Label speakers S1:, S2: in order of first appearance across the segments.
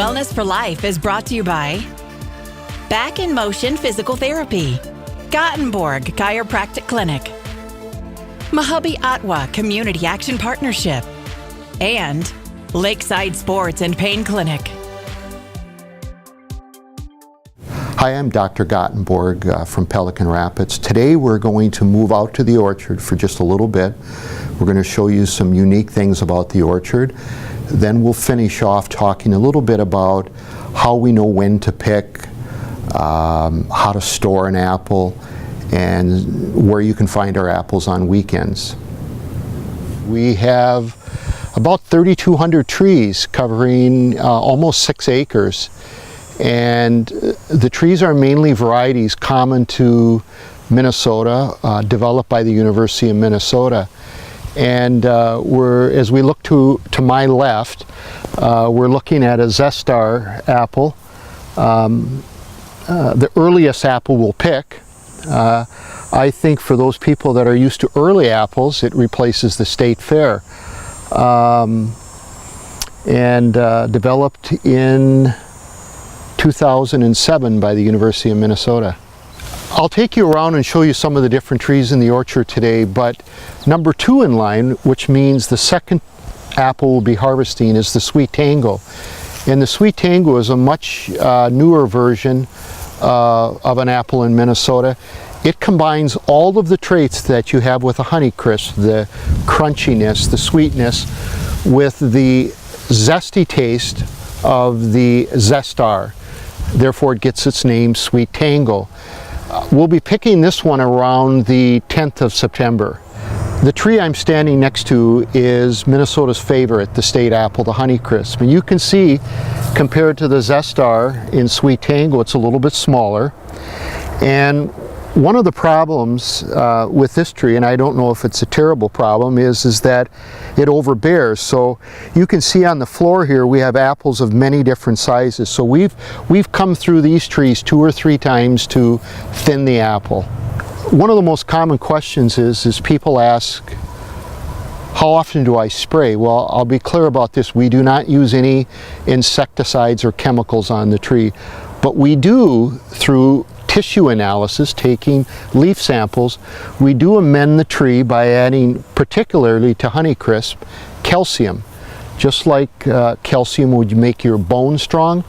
S1: Wellness for Life is brought to you by Back in Motion Physical Therapy, Gothenburg Chiropractic Clinic, Mahabi Atwa Community Action Partnership, and Lakeside Sports and Pain Clinic.
S2: Hi, I'm Dr. Gothenburg from Pelican Rapids. Today we're going to move out to the orchard for just a little bit. We're going to show you some unique things about the orchard. Then we'll finish off talking a little bit about how we know when to pick, how to store an apple, and where you can find our apples on weekends. We have about 3,200 trees covering almost 6 acres. And the trees are mainly varieties common to Minnesota, developed by the University of Minnesota. And as we look to my left, we're looking at a Zestar apple. The earliest apple we'll pick. I think for those people that are used to early apples, it replaces the State Fair. Developed in 2007 by the University of Minnesota. I'll take you around and show you some of the different trees in the orchard today, but number 2 in line, which means the second apple we'll be harvesting, is the Sweet Tango. And the Sweet Tango is a much newer version of an apple in Minnesota. It combines all of the traits that you have with a Honeycrisp, the crunchiness, the sweetness, with the zesty taste of the Zestar. Therefore it gets its name, Sweet Tango. We'll be picking this one around the 10th of September. The tree I'm standing next to is Minnesota's favorite, the state apple, the Honeycrisp. And you can see, compared to the Zestar in Sweet Tango, it's a little bit smaller. And one of the problems with this tree, and I don't know if it's a terrible problem, is that it overbears. So you can see on the floor here we have apples of many different sizes. So we've come through these trees 2 or 3 times to thin the apple. One of the most common questions is people ask, how often do I spray? Well, I'll be clear about this. We do not use any insecticides or chemicals on the tree, but we do, through tissue analysis, taking leaf samples, we do amend the tree by adding, particularly to Honeycrisp, calcium. Just like calcium would make your bones strong,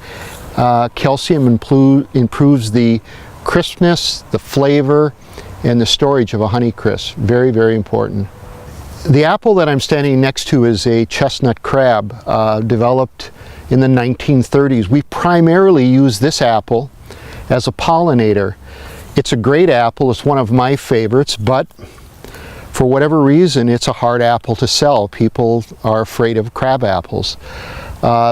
S2: calcium improves the crispness, the flavor, and the storage of a Honeycrisp. Very, very important. The apple that I'm standing next to is a chestnut crab, developed in the 1930s. We primarily use this apple as a pollinator. It's a great apple, it's one of my favorites, but for whatever reason it's a hard apple to sell. People are afraid of crab apples.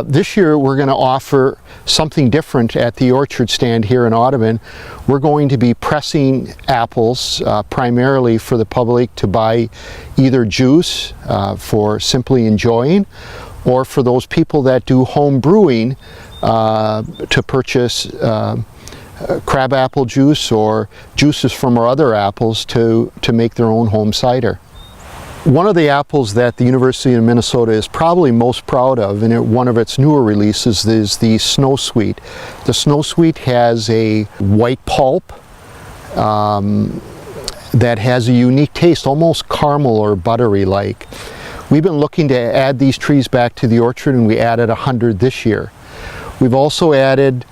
S2: This year we're going to offer something different at the orchard stand here in Audubon. We're going to be pressing apples primarily for the public to buy either juice for simply enjoying, or for those people that do home brewing to purchase crab apple juice or juices from our other apples to make their own home cider. One of the apples that the University of Minnesota is probably most proud of, and one of its newer releases, is the Snow Sweet. The Snow Sweet has a white pulp that has a unique taste, almost caramel or buttery like. We've been looking to add these trees back to the orchard, and we added 100 this year. We've also added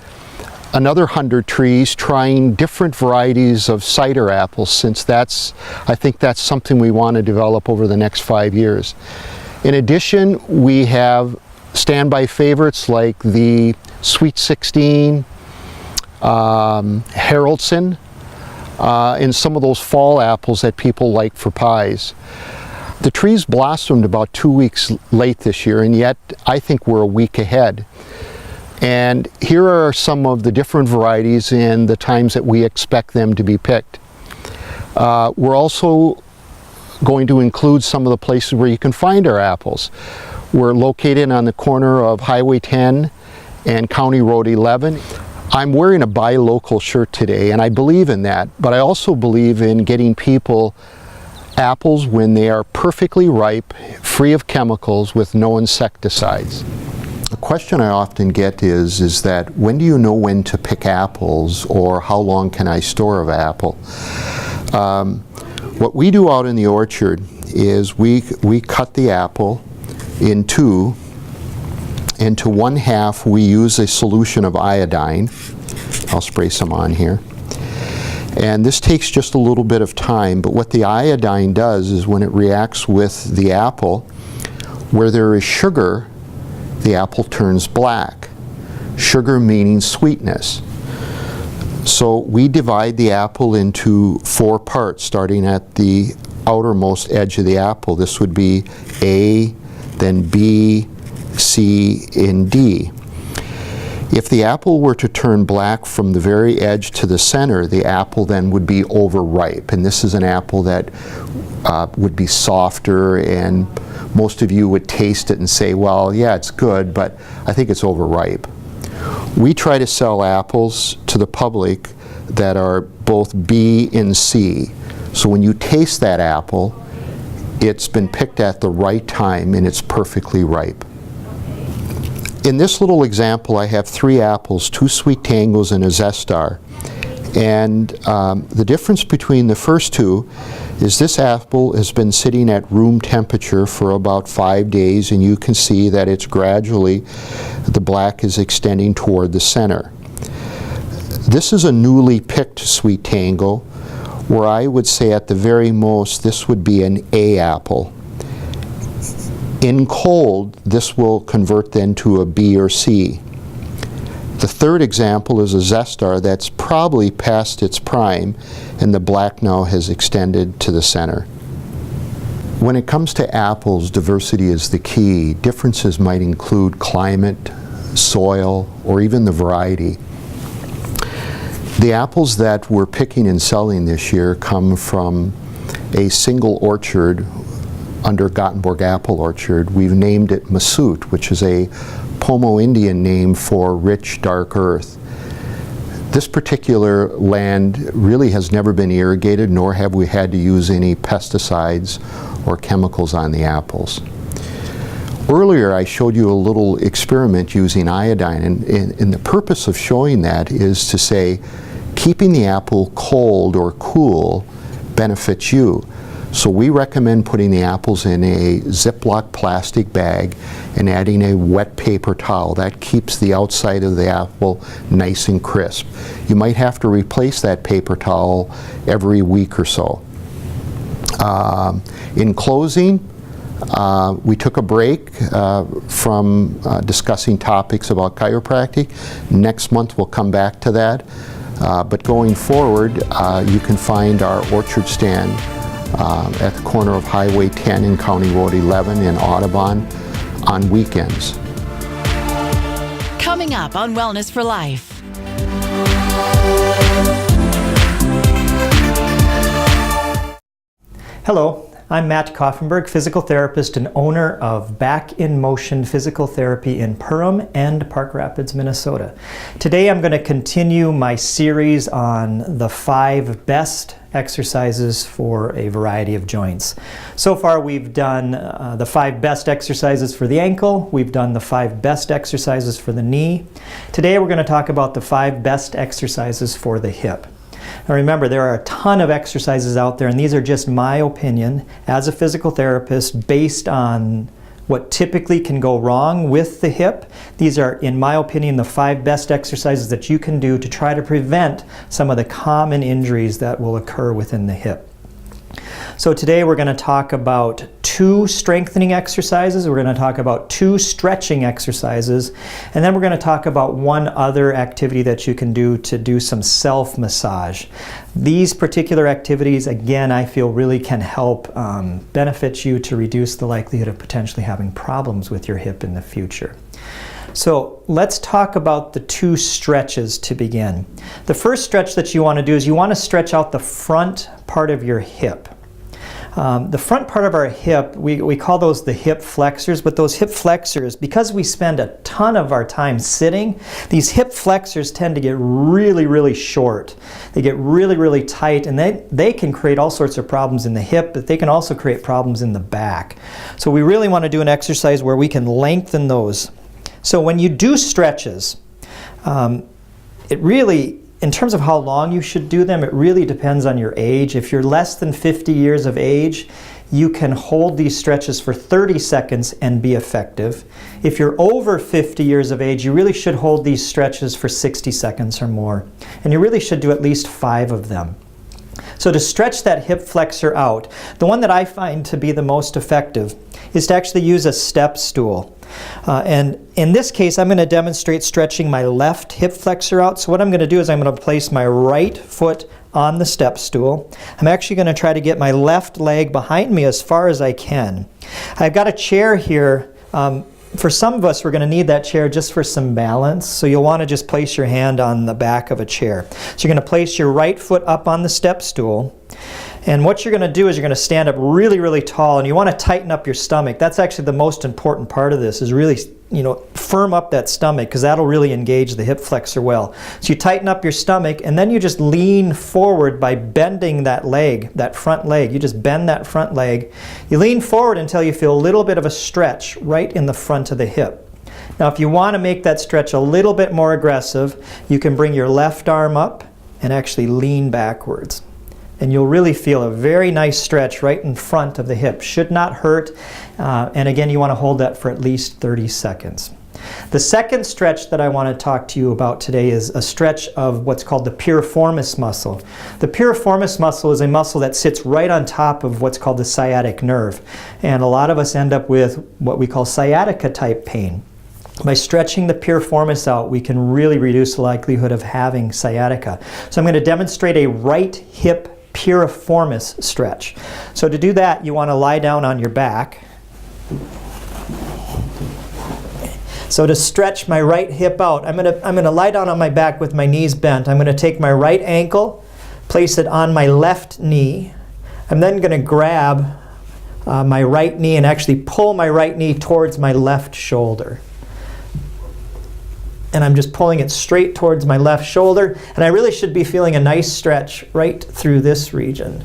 S2: another 100 trees, trying different varieties of cider apples, since I think that's something we want to develop over the next 5 years. In addition, we have standby favorites like the Sweet 16, Haroldson, and some of those fall apples that people like for pies. The trees blossomed about 2 weeks late this year, and yet I think we're a week ahead. And here are some of the different varieties and the times that we expect them to be picked. We're also going to include some of the places where you can find our apples. We're located on the corner of Highway 10 and County Road 11. I'm wearing a Buy Local shirt today, and I believe in that, but I also believe in getting people apples when they are perfectly ripe, free of chemicals, with no insecticides. A question I often get is that when do you know when to pick apples, or how long can I store an apple? What we do out in the orchard is we cut the apple in two, and to 1/2 we use a solution of iodine. I'll spray some on here. And this takes just a little bit of time, but what the iodine does is when it reacts with the apple, where there is sugar, the apple turns black. Sugar meaning sweetness. So we divide the apple into 4 parts, starting at the outermost edge of the apple. This would be A, then B, C, and D. If the apple were to turn black from the very edge to the center, the apple then would be overripe. And this is an apple that would be softer, and most of you would taste it and say, well, yeah, it's good, but I think it's overripe. We try to sell apples to the public that are both B and C. So when you taste that apple, it's been picked at the right time and it's perfectly ripe. In this little example, I have 3 apples, 2 Sweet Tangos and a Zestar. And the difference between the first 2 is this apple has been sitting at room temperature for about 5 days, and you can see that it's gradually, the black is extending toward the center. This is a newly picked Sweet Tango, where I would say at the very most this would be an A apple. In cold, this will convert then to a B or C. The third example is a Zestar that's probably past its prime, and the black now has extended to the center. When it comes to apples, diversity is the key. Differences might include climate, soil, or even the variety. The apples that we're picking and selling this year come from a single orchard under Gothenburg Apple Orchard. We've named it Masut, which is a Pomo Indian name for rich, dark earth. This particular land really has never been irrigated, nor have we had to use any pesticides or chemicals on the apples. Earlier I showed you a little experiment using iodine, and the purpose of showing that is to say keeping the apple cold or cool benefits you. So we recommend putting the apples in a Ziploc plastic bag and adding a wet paper towel. That keeps the outside of the apple nice and crisp. You might have to replace that paper towel every week or so. In closing, we took a break from discussing topics about chiropractic. Next month we'll come back to that. But going forward, you can find our orchard stand at the corner of Highway 10 and County Road 11 in Audubon on weekends.
S1: Coming up on Wellness for Life.
S3: Hello, I'm Matt Koffenberg, physical therapist and owner of Back in Motion Physical Therapy in Perham and Park Rapids, Minnesota. Today I'm going to continue my series on the 5 best exercises for a variety of joints. So far we've done the 5 best exercises for the ankle, we've done the 5 best exercises for the knee. Today we're going to talk about the 5 best exercises for the hip. Now remember, there are a ton of exercises out there, and these are just my opinion as a physical therapist based on what typically can go wrong with the hip. These are, in my opinion, the 5 best exercises that you can do to try to prevent some of the common injuries that will occur within the hip. So today we're going to talk about 2 strengthening exercises, we're going to talk about 2 stretching exercises, and then we're going to talk about 1 other activity that you can do to do some self-massage. These particular activities, again, I feel really can help benefit you to reduce the likelihood of potentially having problems with your hip in the future. So let's talk about the 2 stretches to begin. The first stretch that you want to do is you want to stretch out the front part of your hip. The front part of our hip, we call those the hip flexors, but those hip flexors, because we spend a ton of our time sitting, these hip flexors tend to get really, really short. They get really, really tight, and they can create all sorts of problems in the hip, but they can also create problems in the back. So we really want to do an exercise where we can lengthen those. So when you do stretches, it really, in terms of how long you should do them, it really depends on your age. If you're less than 50 years of age, you can hold these stretches for 30 seconds and be effective. If you're over 50 years of age, you really should hold these stretches for 60 seconds or more. And you really should do at least 5 of them. So to stretch that hip flexor out, the one that I find to be the most effective is to actually use a step stool. And in this case, I'm going to demonstrate stretching my left hip flexor out. So what I'm going to do is I'm going to place my right foot on the step stool. I'm actually going to try to get my left leg behind me as far as I can. I've got a chair here. For some of us, we're going to need that chair just for some balance. So you'll want to just place your hand on the back of a chair. So you're going to place your right foot up on the step stool. And what you're going to do is you're going to stand up really, really tall, and you want to tighten up your stomach. That's actually the most important part of this, is really, firm up that stomach, because that'll really engage the hip flexor well. So you tighten up your stomach, and then you just lean forward by bending that leg, that front leg. You just bend that front leg. You lean forward until you feel a little bit of a stretch right in the front of the hip. Now, if you want to make that stretch a little bit more aggressive, you can bring your left arm up and actually lean backwards. And you'll really feel a very nice stretch right in front of the hip. Should not hurt. And again, you want to hold that for at least 30 seconds. The second stretch that I want to talk to you about today is a stretch of what's called the piriformis muscle. The piriformis muscle is a muscle that sits right on top of what's called the sciatic nerve. And a lot of us end up with what we call sciatica type pain. By stretching the piriformis out, we can really reduce the likelihood of having sciatica. So I'm going to demonstrate a right hip piriformis stretch. So to do that, you want to lie down on your back. So to stretch my right hip out, I'm going to lie down on my back with my knees bent. I'm going to take my right ankle, place it on my left knee. I'm then going to grab my right knee and actually pull my right knee towards my left shoulder. And I'm just pulling it straight towards my left shoulder, and I really should be feeling a nice stretch right through this region.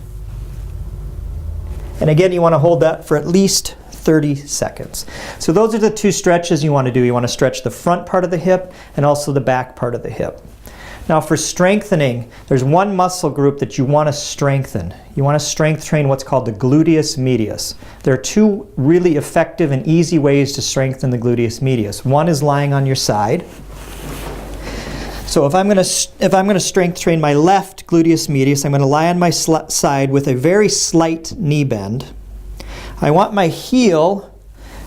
S3: And again, you want to hold that for at least 30 seconds. So those are the two stretches you want to do. You want to stretch the front part of the hip and also the back part of the hip. Now for strengthening, there's one muscle group that you want to strengthen. You want to strength train what's called the gluteus medius. There are two really effective and easy ways to strengthen the gluteus medius. One is lying on your side. So if I'm going to strength train my left gluteus medius, I'm going to lie on my side with a very slight knee bend. I want my heel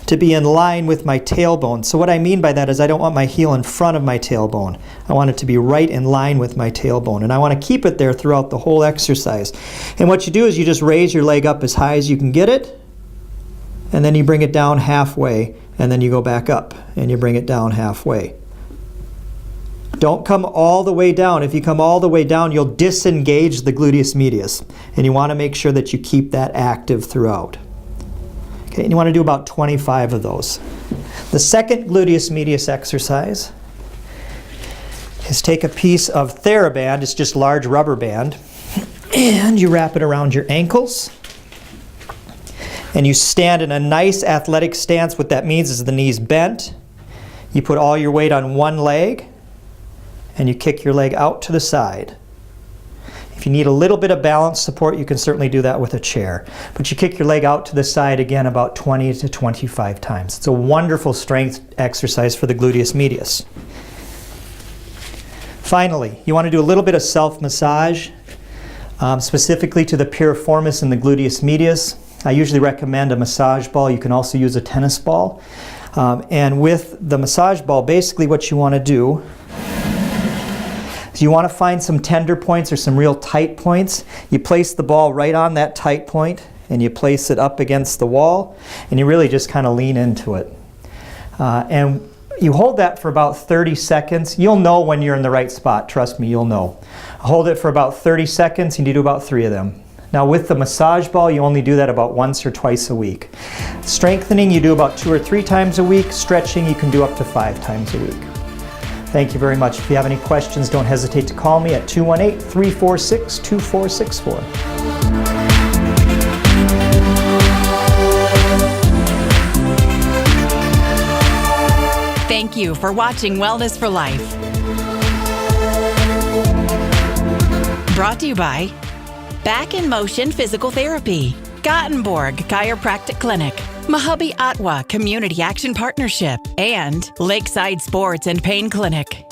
S3: to be in line with my tailbone. So what I mean by that is I don't want my heel in front of my tailbone. I want it to be right in line with my tailbone. And I want to keep it there throughout the whole exercise. And what you do is you just raise your leg up as high as you can get it, and then you bring it down halfway, and then you go back up, and you bring it down halfway. Don't come all the way down. If you come all the way down, you'll disengage the gluteus medius. And you want to make sure that you keep that active throughout. Okay, and you want to do about 25 of those. The second gluteus medius exercise is take a piece of TheraBand, it's just large rubber band, and you wrap it around your ankles. And you stand in a nice athletic stance. What that means is the knees bent. You put all your weight on one leg, and you kick your leg out to the side. If you need a little bit of balance support, you can certainly do that with a chair. But you kick your leg out to the side again about 20 to 25 times. It's a wonderful strength exercise for the gluteus medius. Finally, you want to do a little bit of self-massage, specifically to the piriformis and the gluteus medius. I usually recommend a massage ball. You can also use a tennis ball. And with the massage ball, basically what you want to do, you want to find some tender points or some real tight points. You place the ball right on that tight point, and you place it up against the wall, and you really just kind of lean into it. And you hold that for about 30 seconds. You'll know when you're in the right spot. Trust me, you'll know. Hold it for about 30 seconds, and you do about 3 of them. Now with the massage ball, you only do that about once or twice a week. Strengthening, you do about 2 or 3 times a week. Stretching, you can do up to 5 times a week. Thank you very much. If you have any questions, don't hesitate to call me at 218-346-2464.
S1: Thank thank you for watching Wellness for Life. Brought to you by Back in Motion Physical Therapy, Gothenburg Chiropractic Clinic, Mahabi Atwa Community Action Partnership, and Lakeside Sports and Pain Clinic.